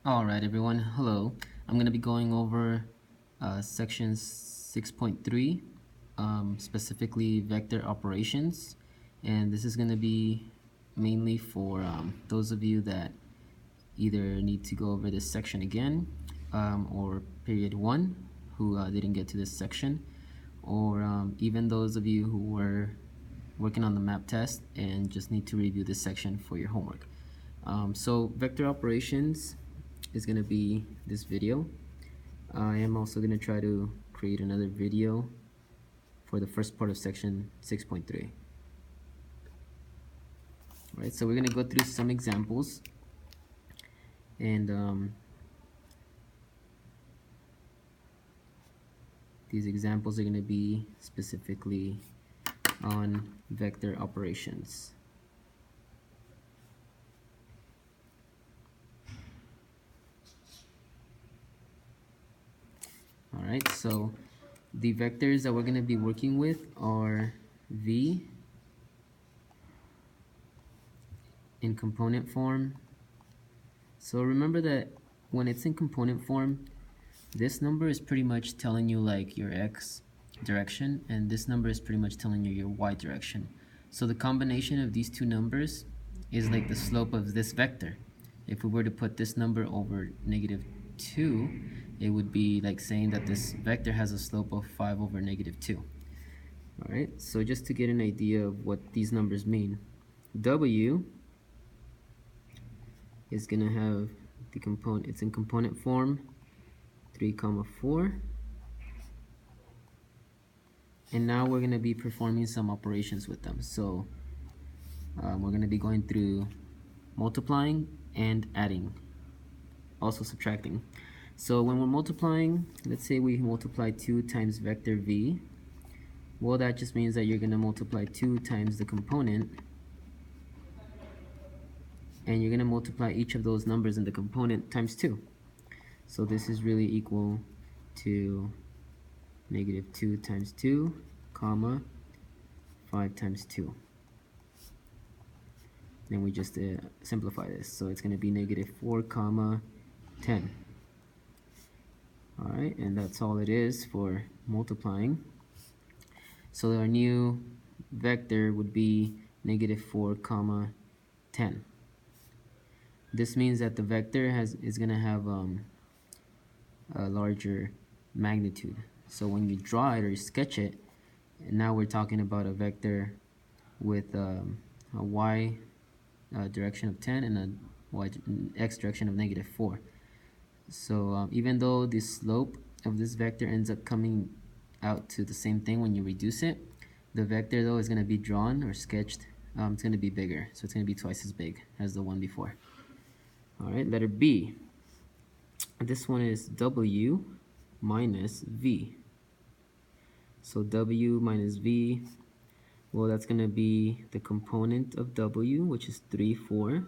Alright everyone, hello. I'm going to be going over section 6.3, specifically vector operations, and this is going to be mainly for those of you that either need to go over this section again, or period 1 who didn't get to this section, or even those of you who were working on the map test and just need to review this section for your homework. So vector operations is going to be this video. I am also going to try to create another video for the first part of section 6.3. Alright, so we're going to go through some examples, and these examples are going to be specifically on vector operations. Alright, so the vectors that we're going to be working with are v in component form. So remember that when it's in component form, this number is pretty much telling you like your x direction, and this number is pretty much telling you your y direction. So the combination of these two numbers is like the slope of this vector. If we were to put this number over -2, it would be like saying that this vector has a slope of 5 over -2. Alright, so just to get an idea of what these numbers mean, w is going to have the component, it's in component form, 3, 4. And now we're going to be performing some operations with them. So we're going to be going through multiplying and adding, also subtracting. So when we're multiplying, let's say we multiply 2 times vector v. Well, that just means that you're going to multiply 2 times the component, and you're going to multiply each of those numbers in the component times 2. So this is really equal to -2 times 2, comma, 5 times 2. Then we just simplify this. So it's going to be -4, comma, 10. Alright, and that's all it is for multiplying. So our new vector would be -4, comma, 10. This means that the vector is going to have a larger magnitude. So when you draw it or you sketch it, now we're talking about a vector with a y direction of 10 and a x direction of -4. So even though the slope of this vector ends up coming out to the same thing when you reduce it, the vector though is going to be drawn or sketched, it's going to be bigger, so it's going to be twice as big as the one before. Alright, letter B. This one is w minus v. So w minus v, well, that's going to be the component of w, which is 3, 4,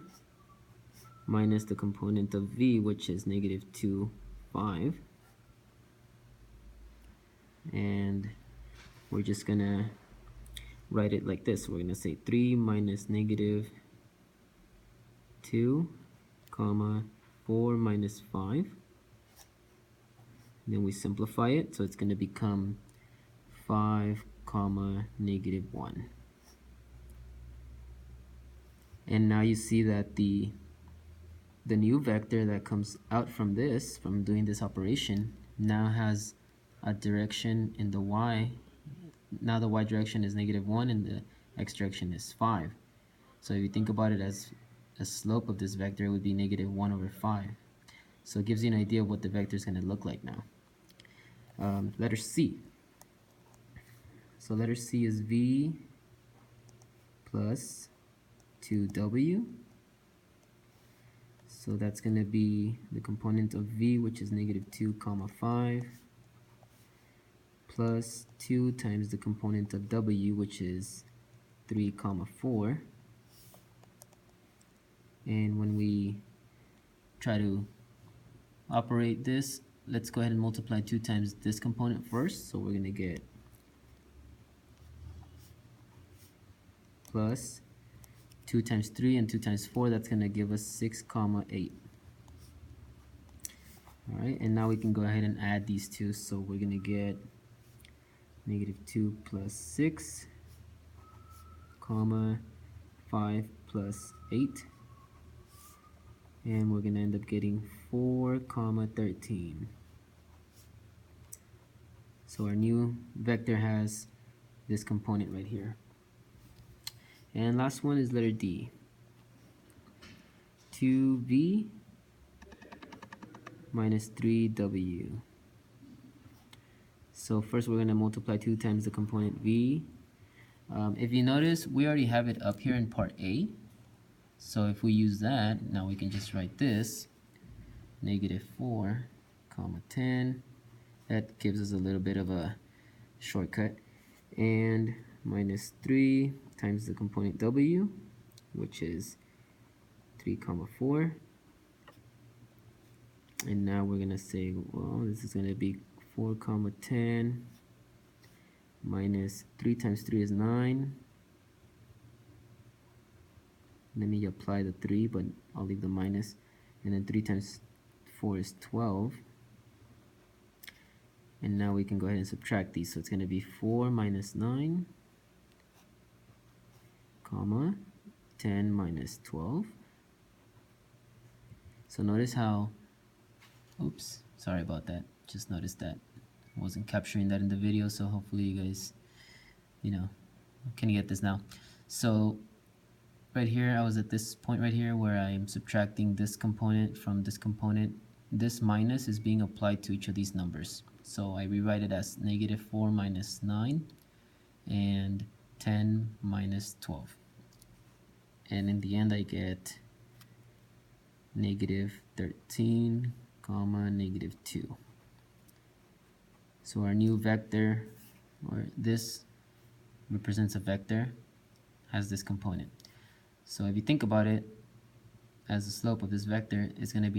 minus the component of v, which is -2, 5. And we're just going to write it like this. We're going to say 3 minus -2, comma, 4 minus 5. Then we simplify it, so it's going to become 5, comma, -1. And now you see that the new vector that comes out from this, from doing this operation, now has a direction in the y. Now the y direction is -1 and the x direction is 5. So if you think about it as a slope of this vector, it would be -1 over 5. So it gives you an idea of what the vector is going to look like now. Letter C. So letter C is v plus 2w. So that's going to be the component of v, which is -2, comma, 5, plus 2 times the component of w, which is 3, comma, 4. And when we try to operate this, let's go ahead and multiply 2 times this component first. So we're going to get plus 2 times 3 and 2 times 4, that's going to give us 6, comma, 8. Alright, and now we can go ahead and add these two. So we're going to get -2 plus 6, comma 5 plus 8, and we're going to end up getting 4 comma 13. So our new vector has this component right here. And last one is letter D. 2v minus 3w. So first we're going to multiply 2 times the component v. If you notice, we already have it up here in part A. So if we use that, now we can just write this, -4 comma 10. That gives us a little bit of a shortcut. And minus 3 times the component w, which is 3 comma 4. And now we're going to say, well, this is going to be 4 comma 10 minus 3 times 3 is 9. Let me apply the 3, but I'll leave the minus. And then 3 times 4 is 12. And now we can go ahead and subtract these. So it's going to be 4 minus 9, comma 10 minus 12. So notice how, oops, sorry about that. Just noticed that I wasn't capturing that in the video, so hopefully you guys, can get this now. So right here, I was at this point right here where I am subtracting this component from this component. This minus is being applied to each of these numbers. So I rewrite it as -4 minus 9 and 10 minus 12. And in the end, I get -13, comma -2. So our new vector, or this represents a vector, has this component. So if you think about it, as the slope of this vector is going to be